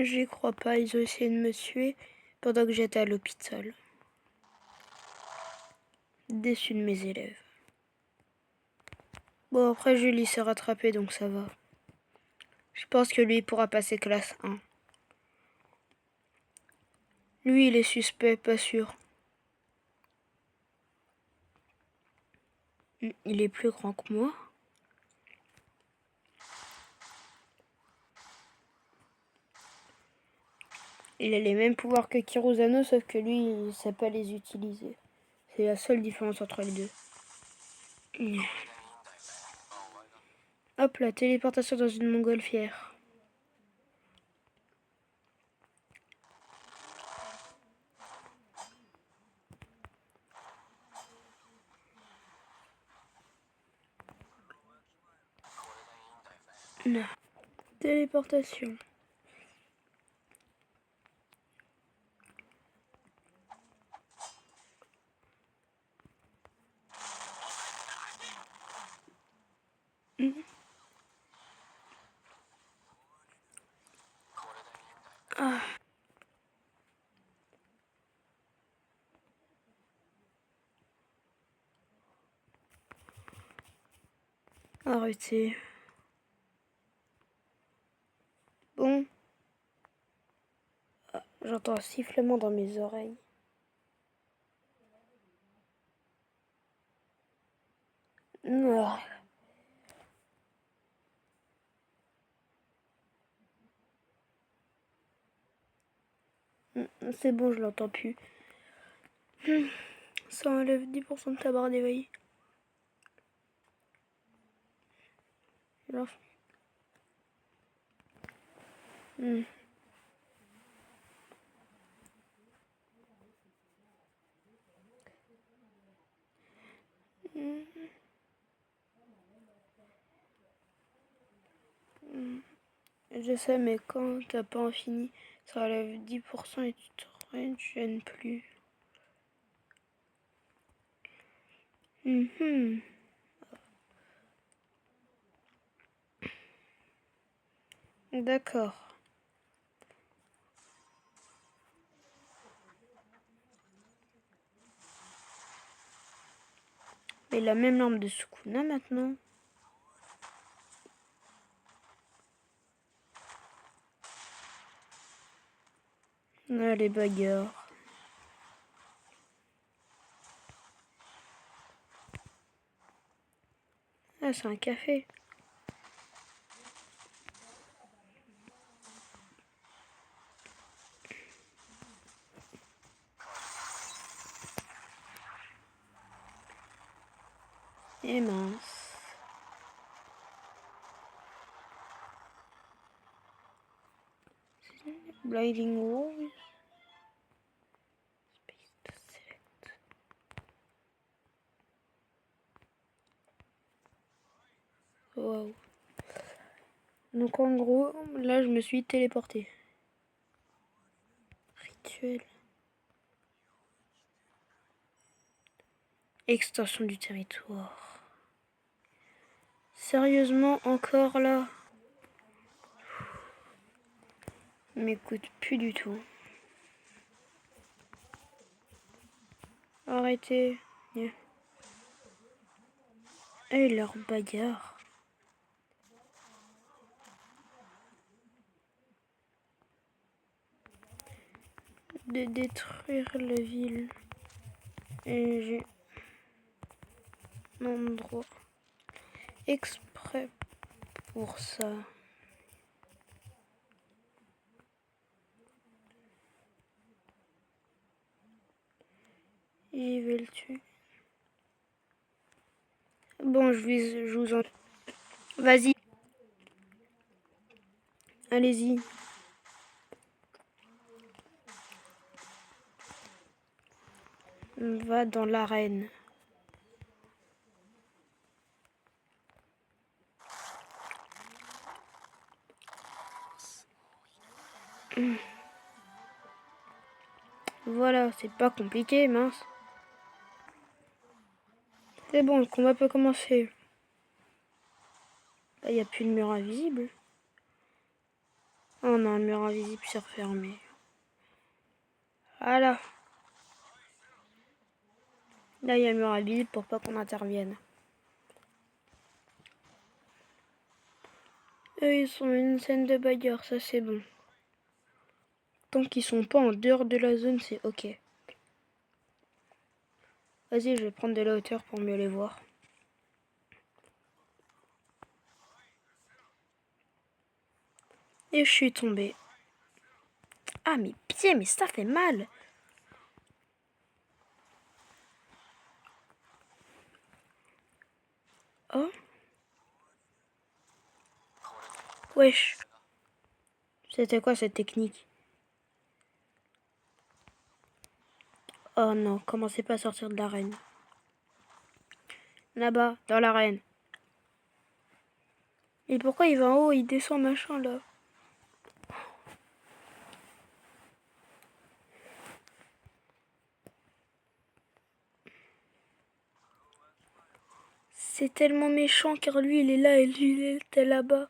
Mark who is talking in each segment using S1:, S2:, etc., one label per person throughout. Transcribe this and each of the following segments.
S1: J'y crois pas, ils ont essayé de me tuer pendant que j'étais à l'hôpital. Déçu de mes élèves. Bon, après Julie s'est rattrapée, donc ça va. Je pense que lui pourra passer classe 1. Lui, il est suspect, pas sûr. Il est plus grand que moi. Il a les mêmes pouvoirs que Kiruzano, sauf que lui, il sait pas les utiliser. C'est la seule différence entre les deux. Hop là, téléportation dans une montgolfière. Non. Téléportation. Ah. Arrêtez. Bon. Ah, j'entends un sifflement dans mes oreilles. Ah. C'est bon, je l'entends plus. Ça enlève 10% de ta barre d'éveil. Je sais, mais quand t'as pas infini, ça enlève 10% et tu te régènes plus. D'accord. Mais la même lampe de Sukuna maintenant. Ah, les bagarres. Ah, c'est un café. Et mince. Blinding Walls. Space to select. Wow. Donc en gros, là je me suis téléporté. Rituel. Extension du territoire. Sérieusement, encore là? M'écoute plus du tout. Arrêtez. Et leur bagarre. De détruire la ville. Et j'ai un endroit exprès pour ça. J'y vais le tuer. Bon, je vous en... Vas-y. Allez-y. On va dans l'arène. Voilà, c'est pas compliqué, mince. C'est bon, le combat peut commencer. Là, il n'y a plus de mur invisible. Oh non, le mur invisible s'est refermé. Voilà. Là, il y a le mur invisible pour pas qu'on intervienne. Eux, ils sont une scène de bagarre, ça c'est bon. Tant qu'ils sont pas en dehors de la zone, c'est ok. Vas-y, je vais prendre de la hauteur pour mieux les voir. Et je suis tombée. Ah, mes pieds, mais ça fait mal. Oh. Wesh. C'était quoi cette technique? Oh non, commencez pas à sortir de l'arène. Là-bas, dans l'arène. Et pourquoi il va en haut, il descend machin là? C'est tellement méchant car lui il est là et lui il était là-bas.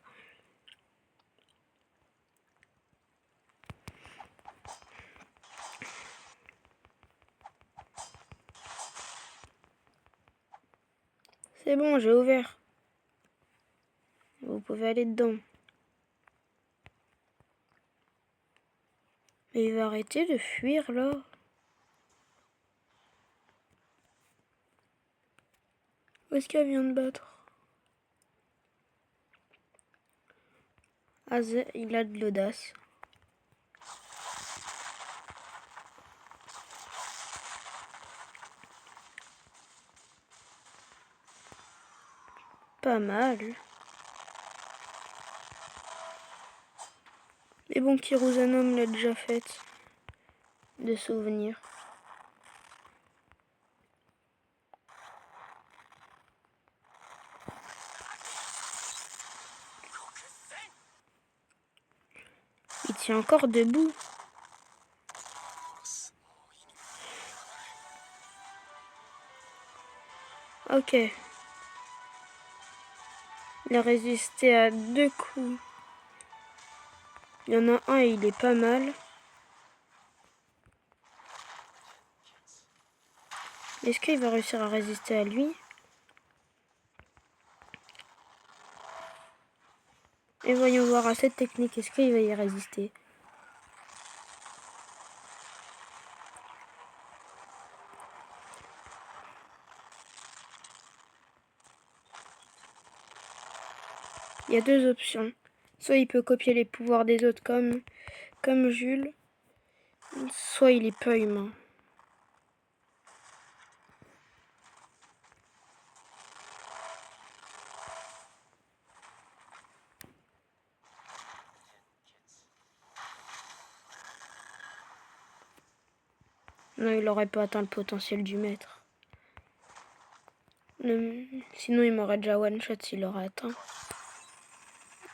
S1: C'est bon, j'ai ouvert. Vous pouvez aller dedans. Mais il va arrêter de fuir là. Où est-ce qu'elle vient de battre? Ah, il a de l'audace. Pas mal. Mais bon, Kirusanom l'a déjà faite. De souvenirs. Il tient encore debout. Ok. Il a résisté à 2 coups. Il y en a un et il est pas mal. Est-ce qu'il va réussir à résister à lui? Et voyons voir à cette technique, est-ce qu'il va y résister? Il y a 2 options. Soit il peut copier les pouvoirs des autres comme Jules, soit il est pas humain. Non, il aurait pas atteint le potentiel du maître. Sinon, il m'aurait déjà one-shot s'il l'aurait atteint.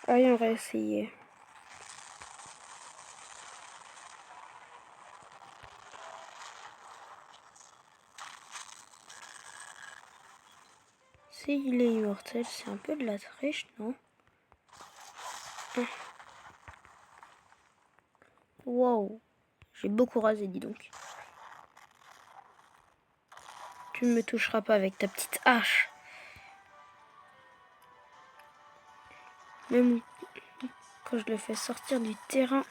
S1: Allez, on va essayer. S'il est immortel, c'est un peu de la triche, non? Wow, j'ai beaucoup rasé, dis donc. Tu ne me toucheras pas avec ta petite hache. Même quand je le fais sortir du terrain.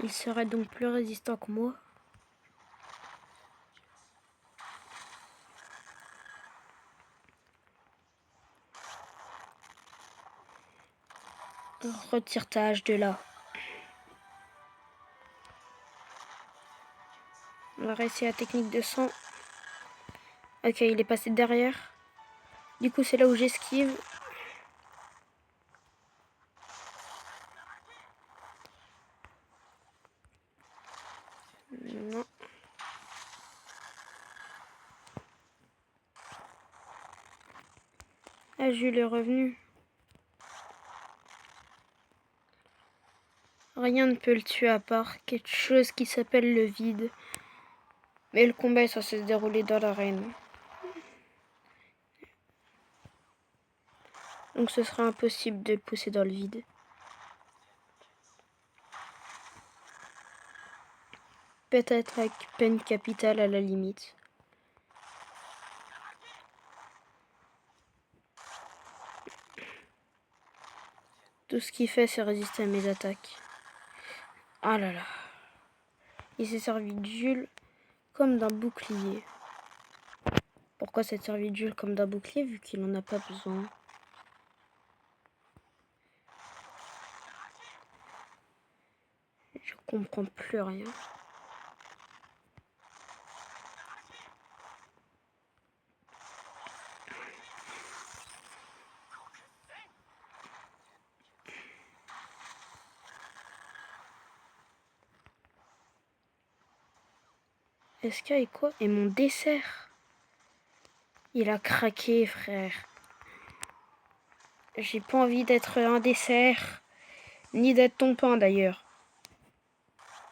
S1: Il serait donc plus résistant que moi. Retire ta hache de là. On va réessayer la technique de sang. Ok, il est passé derrière. Du coup, c'est là où j'esquive. Non. Ah, Jules est revenu. Rien ne peut le tuer à part quelque chose qui s'appelle le vide. Mais le combat est censé se dérouler dans l'arène. Donc ce sera impossible de le pousser dans le vide. Peut-être avec peine capitale à la limite. Tout ce qu'il fait, c'est résister à mes attaques. Ah là là. Il s'est servi de Jules comme d'un bouclier. Pourquoi s'est servi de Jules comme d'un bouclier vu qu'il n'en a pas besoin? Je comprends plus rien. SK et quoi? Et mon dessert? Il a craqué, frère. J'ai pas envie d'être un dessert. Ni d'être ton pain, d'ailleurs.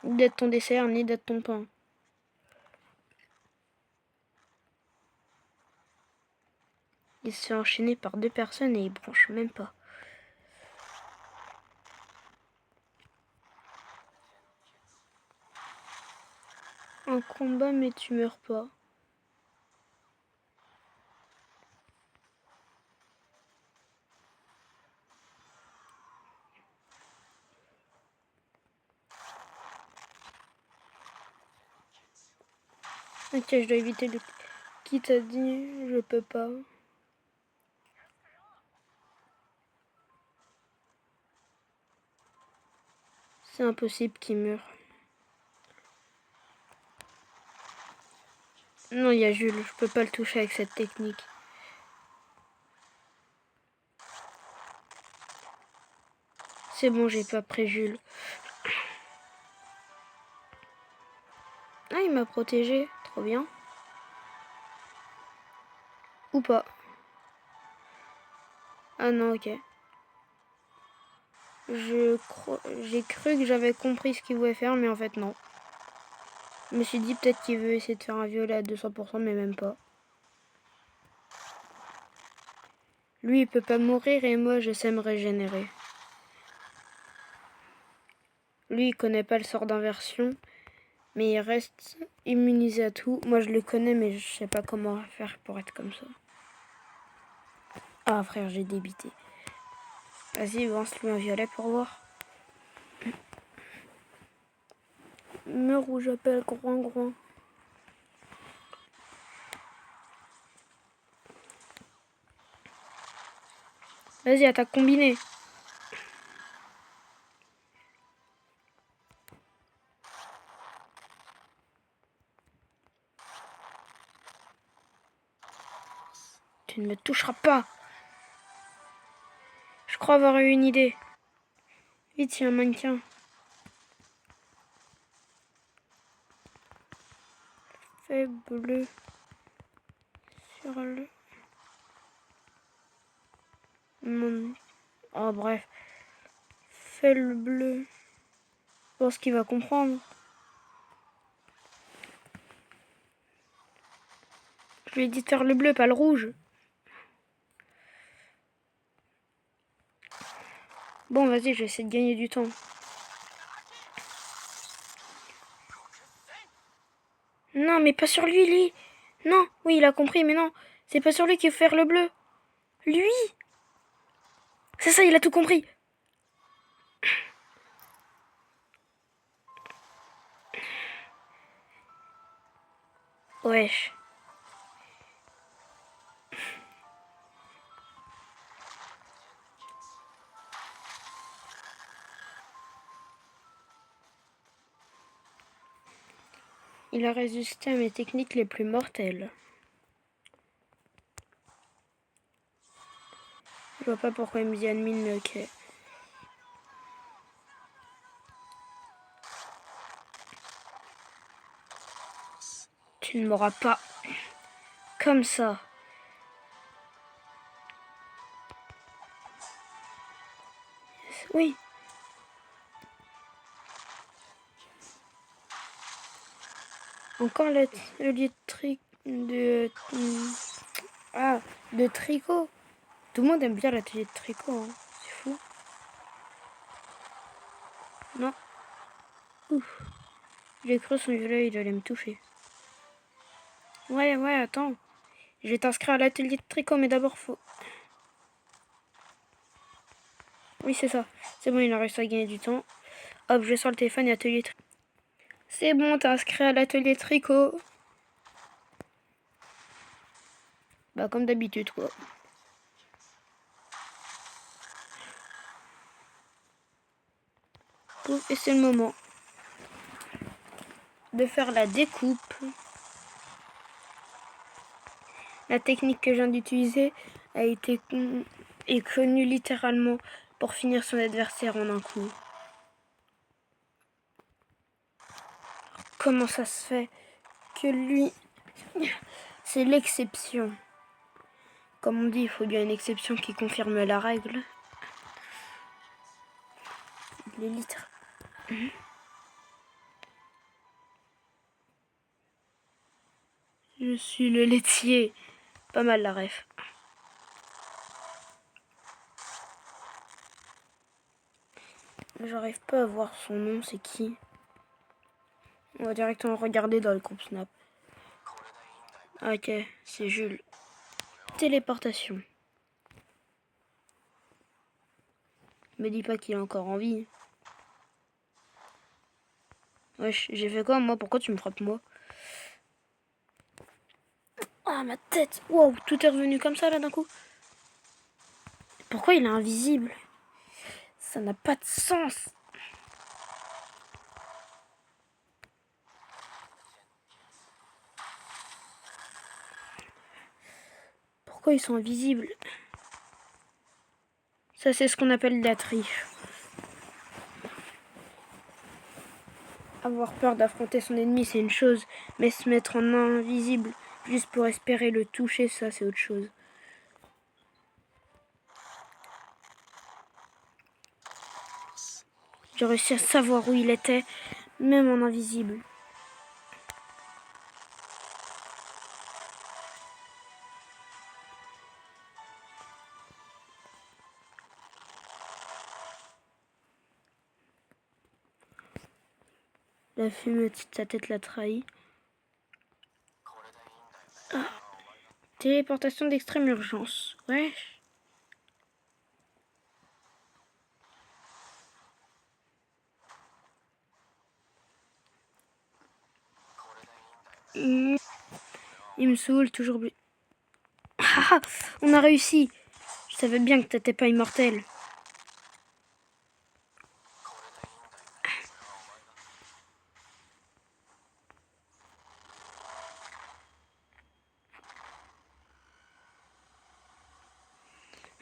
S1: Ni d'être ton dessert, ni d'être ton pain. Il se fait enchaîner par 2 personnes et il branche même pas. Un combat, mais tu meurs pas. Ok, je dois éviter le... Qui t'a dit? Je peux pas. C'est impossible qu'il meure. Non, il y a Jules. Je peux pas le toucher avec cette technique. C'est bon, j'ai pas pris Jules. Ah, il m'a protégé. Trop bien. Ou pas. Ah non, ok. J'ai cru que j'avais compris ce qu'il voulait faire, mais en fait non. Je me suis dit peut-être qu'il veut essayer de faire un violet à 200%, mais même pas. Lui, il peut pas mourir et moi, je sais me régénérer. Lui, il connaît pas le sort d'inversion, mais il reste immunisé à tout. Moi, je le connais, mais je sais pas comment faire pour être comme ça. Ah, frère, j'ai débité. Vas-y, lance-lui un violet pour voir. Meurs où j'appelle groin. Vas-y, attaque combinée. Tu ne me toucheras pas. Je crois avoir eu une idée. Vite, il y a un mannequin. Fais bleu sur le... Non. Oh, bref. Fais le bleu. Je pense qu'il va comprendre. Je lui ai dit de faire le bleu, pas le rouge. Bon, vas-y, je vais essayer de gagner du temps. Non, mais pas sur lui. Non, oui, il a compris, mais non. C'est pas sur lui qu'il faut faire le bleu. Lui. C'est ça, il a tout compris. Wesh. Il a résisté à mes techniques les plus mortelles. Je vois pas pourquoi il me dit admin, mais ok. Tu ne m'auras pas comme ça. Oui. Encore l'atelier de tricot. Tout le monde aime bien l'atelier de tricot, hein. C'est fou. Non. Ouf. J'ai cru son violet, il allait me toucher. Ouais, attends. Je vais t'inscrire à l'atelier de tricot, mais d'abord faut... Oui, c'est ça. C'est bon, il a réussi à gagner du temps. Hop, je sors le téléphone et atelier tricot. C'est bon, t'es inscrit à l'atelier tricot. Bah, comme d'habitude, quoi. Et c'est le moment de faire la découpe. La technique que je viens d'utiliser est connue littéralement pour finir son adversaire en un coup. Comment ça se fait que lui, c'est l'exception? Comme on dit, il faut bien une exception qui confirme la règle. Les litres. Je suis le laitier. Pas mal la ref. J'arrive pas à voir son nom, c'est qui? On va directement regarder dans le groupe Snap. Ok, c'est Jules. Téléportation. Me dis pas qu'il est encore en vie. Wesh, j'ai fait quoi moi? Pourquoi tu me frappes moi? Ah, ma tête! Wow, tout est revenu comme ça là d'un coup. Pourquoi il est invisible? Ça n'a pas de sens. Pourquoi ils sont invisibles? Ça, c'est ce qu'on appelle de la triche. Avoir peur d'affronter son ennemi, c'est une chose, mais se mettre en invisible juste pour espérer le toucher, ça, c'est autre chose. J'ai réussi à savoir où il était, même en invisible. La fumée au-dessus de sa tête l'a trahi. Ah. Téléportation d'extrême urgence. Wesh. Il me saoule, toujours... Ah, on a réussi. Je savais bien que t'étais pas immortel.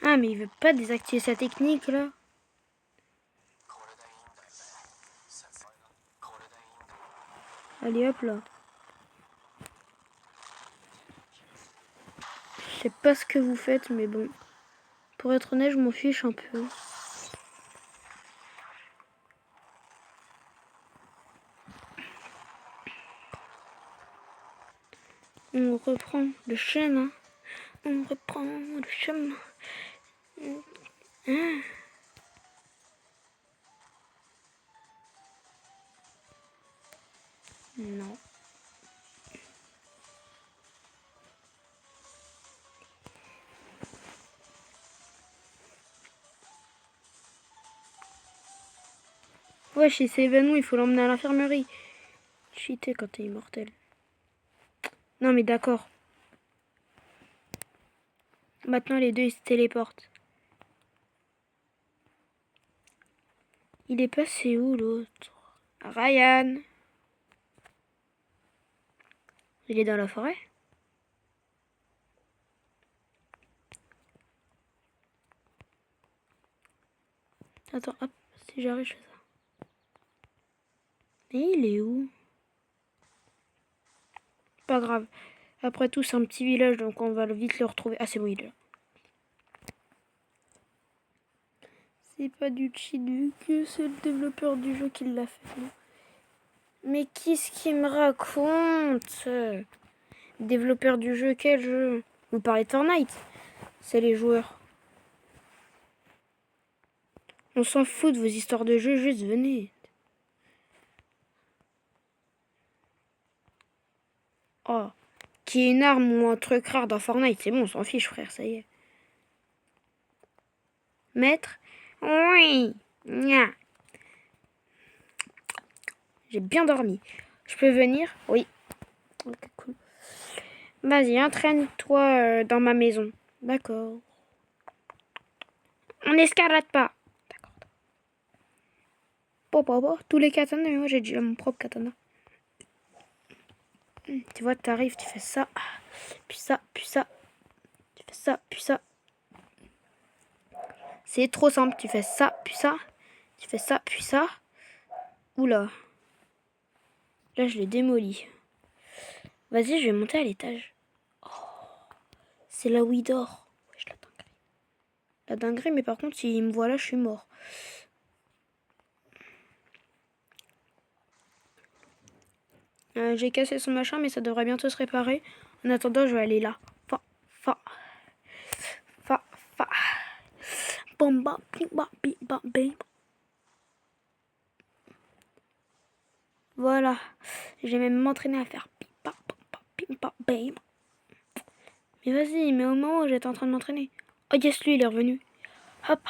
S1: Ah, mais il veut pas désactiver sa technique, là. Allez, hop, là. Je sais pas ce que vous faites, mais bon. Pour être honnête, je m'en fiche un peu. On reprend le chemin. On reprend le chemin. Ah. Non. Wesh, il s'est évanoui, il faut l'emmener à l'infirmerie. Cheater quand t'es immortel. Non, mais d'accord. Maintenant, les deux, ils se téléportent. Il est passé où, l'autre? Ryan. Il est dans la forêt? Attends, hop, si j'arrive, je fais ça. Mais il est où? Pas grave. Après tout, c'est un petit village, donc on va vite le retrouver. Ah, c'est bon, il est là. C'est pas du cheat vu que c'est le développeur du jeu qui l'a fait. Non. Mais qu'est-ce qu'il me raconte? Développeur du jeu, quel jeu? Vous parlez de Fortnite? C'est les joueurs. On s'en fout de vos histoires de jeu, juste venez. Oh, qui est une arme ou un truc rare dans Fortnite, c'est bon, on s'en fiche, frère, ça y est. Maître? Oui. Nya. J'ai bien dormi. Je peux venir? Oui. Ok, cool. Vas-y, entraîne-toi dans ma maison. D'accord. On n'escalade pas. D'accord. Bon. Tous les katanas, mais moi j'ai déjà mon propre katana. Tu vois, t'arrives, tu fais ça, puis ça, puis ça. Tu fais ça, puis ça. C'est trop simple. Tu fais ça, puis ça. Tu fais ça, puis ça. Oula. Là, je l'ai démoli. Vas-y, je vais monter à l'étage. Oh, c'est là où il dort. Wesh, la dinguerie. La dinguerie, mais par contre, s'il me voit là, je suis mort. J'ai cassé son machin, mais ça devrait bientôt se réparer. En attendant, je vais aller là. Fa. Bomba, bimba, bimba, bim. Voilà. Je vais même m'entraîner à faire bimba, bimba, bim. Mais vas-y, mais au moment où j'étais en train de m'entraîner. Oh yes, lui, il est revenu. Hop.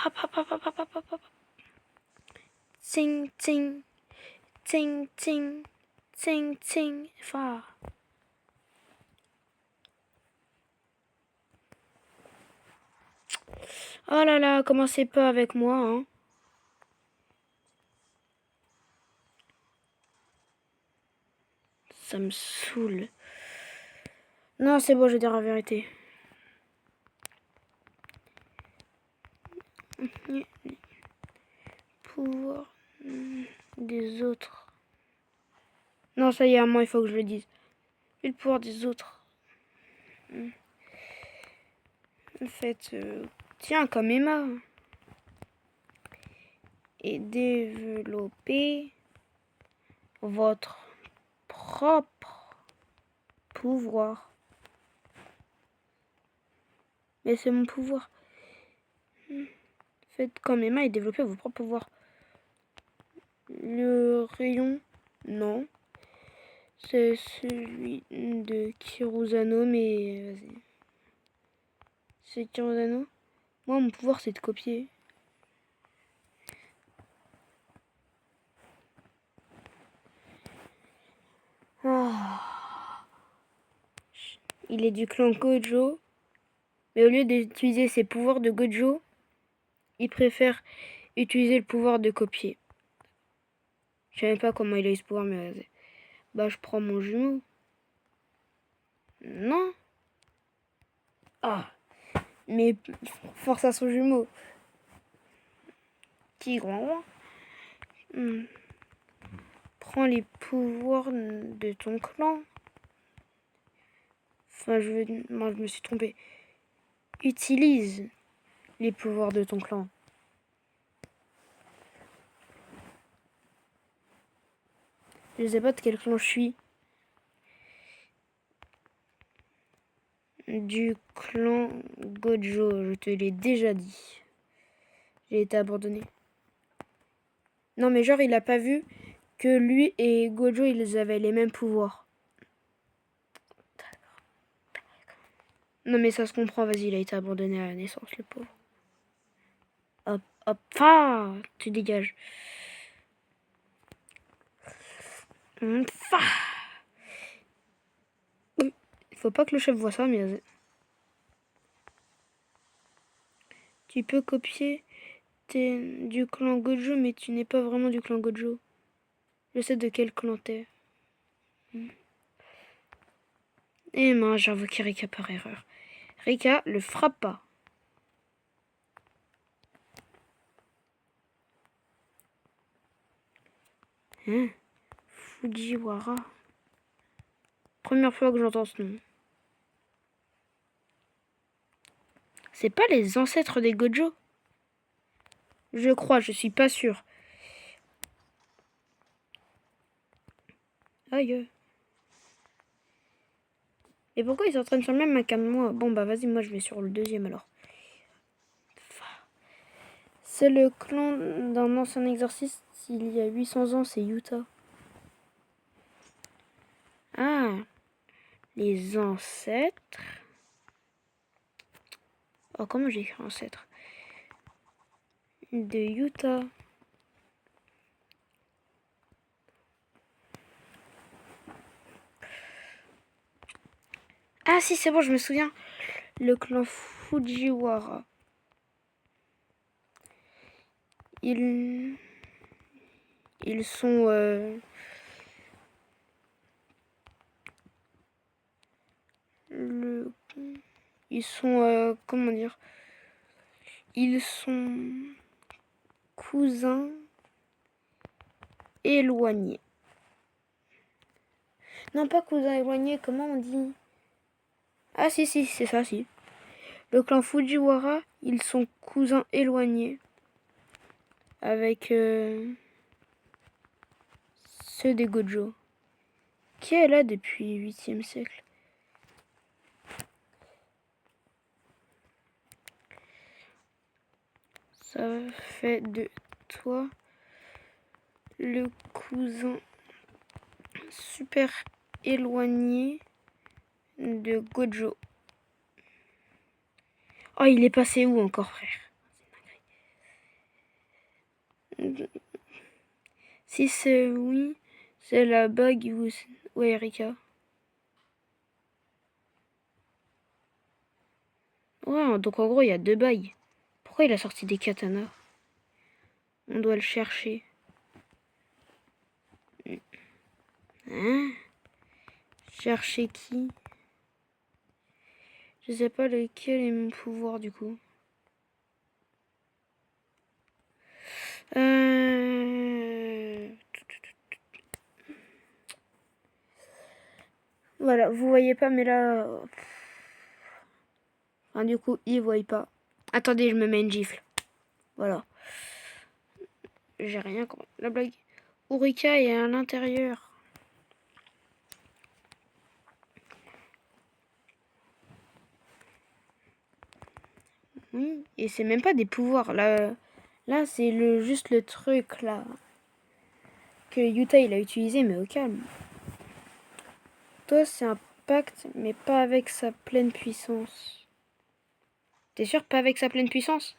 S1: Ting, ting. Ting, ting. Ting, ting. Fa. Oh là là, commencez pas avec moi, hein. Ça me saoule. Non, c'est bon, je vais dire la vérité. Pouvoir des autres. Non, ça y est, à moi, il faut que je le dise. Et le pouvoir des autres. En fait, tiens, comme Emma. Et développer votre propre pouvoir. Mais c'est mon pouvoir. Faites comme Emma et développez vos propres pouvoirs. Le rayon, non. C'est celui de Kiruzano, mais vas-y. C'est Kiruzano. Moi, mon pouvoir, c'est de copier. Il est du clan Gojo. Mais au lieu d'utiliser ses pouvoirs de Gojo, il préfère utiliser le pouvoir de copier. Je sais même pas comment il a eu ce pouvoir, mais vas-y. Bah, je prends mon jumeau. Non. Ah. Mais force à son jumeau. Tigre. Prends les pouvoirs de ton clan. Enfin, moi, je me suis trompée. Utilise les pouvoirs de ton clan. Je sais pas de quel clan je suis. Du clan Gojo, je te l'ai déjà dit. J'ai été abandonné. Non, mais genre, il a pas vu que lui et Gojo, ils avaient les mêmes pouvoirs. Non, mais ça se comprend, vas-y, il a été abandonné à la naissance, le pauvre. Hop, tu dégages. Il faut pas que le chef voit ça, mais tu peux copier du clan Gojo, mais tu n'es pas vraiment du clan Gojo. Je sais de quel clan t'es. Eh mince, j'ai invoqué Rika par erreur. Rika le frappe pas. Hein? Fujiwara. Première fois que j'entends ce nom. C'est pas les ancêtres des Gojo? Je crois, je suis pas sûre. Aïe. Et pourquoi ils s'entraînent sur le même macan de moi? Bon, bah vas-y, moi je vais sur le deuxième alors. C'est le clan d'un ancien exorciste il y a 800 ans, c'est Utah. Ah, les ancêtres. Oh, comment j'écris ancêtre? De Utah. Ah si, c'est bon, je me souviens. Le clan Fujiwara. Ils sont... Ils sont... comment dire? Ils sont cousins éloignés. Non, pas cousins éloignés, comment on dit? Ah si, si, c'est ça, si. Le clan Fujiwara, ils sont cousins éloignés. Avec ceux des Gojo. Qui est là depuis le 8e siècle? Ça fait de toi le cousin super éloigné de Gojo. Oh, il est passé où encore, frère? Si c'est oui, c'est la bague ou Erika. Ouais, donc en gros, il y a 2 bagues. Pourquoi il a sorti des katanas? On doit le chercher. Hein? Chercher qui? Je sais pas lequel est mon pouvoir du coup. Voilà, vous voyez pas, mais là... Enfin, du coup, ils voient pas. Attendez, je me mets une gifle. Voilà. J'ai rien compris. La blague. Urika est à l'intérieur. Oui, et c'est même pas des pouvoirs. Là c'est juste le truc, là. Que Yuta, il a utilisé, mais au calme. Toi, c'est un pacte, mais pas avec sa pleine puissance. T'es sûr, pas avec sa pleine puissance?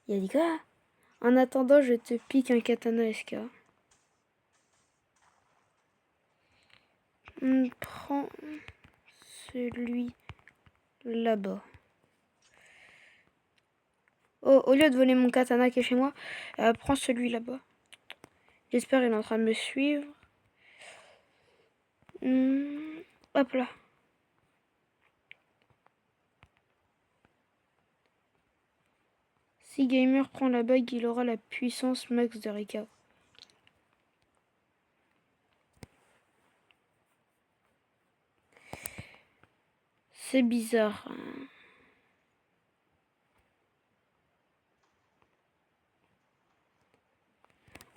S1: Il a dit quoi? En attendant, je te pique un katana SK. Prends celui là-bas. Oh, au lieu de voler mon katana qui est chez moi, prends celui là-bas. J'espère qu'il est en train de me suivre. Hop là. Si Gamer prend la bague, il aura la puissance max de Rika. C'est bizarre.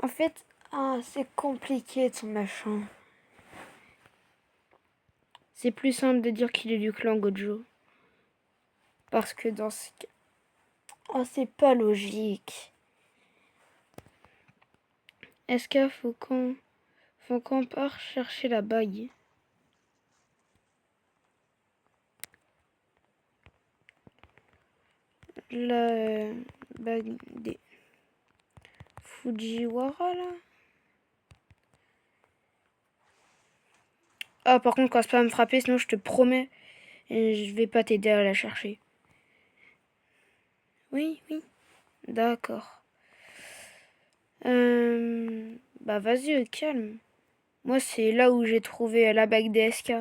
S1: En fait, c'est compliqué ton machin. C'est plus simple de dire qu'il est du clan Gojo. Parce que dans ce cas... Oh, c'est pas logique. Est-ce qu'il faut qu'on parte chercher la bague? La bague des Fujiwara, là? Ah, par contre, quand c'est pas à me frapper, sinon je te promets, je vais pas t'aider à la chercher. Oui, oui. D'accord. Bah vas-y, calme. Moi, c'est là où j'ai trouvé la bague des SK.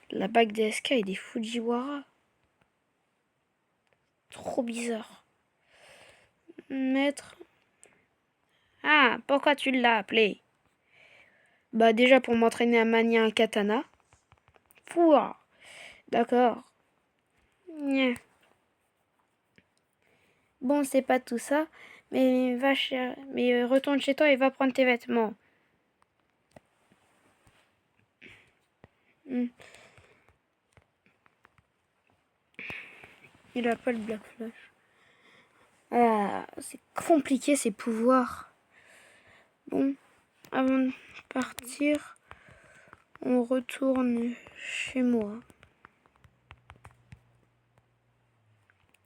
S1: La bague des SK et des Fujiwara. Trop bizarre. Maître. Ah, pourquoi tu l'as appelé? Bah déjà pour m'entraîner à manier un katana. Pouah. D'accord. Bon, c'est pas tout ça, Mais mais retourne chez toi et va prendre tes vêtements. Hmm. Il a pas le Black Flash. Ah, c'est compliqué ces pouvoirs. Bon, avant de partir, on retourne chez moi.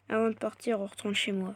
S1: Avant de partir, on retourne chez moi.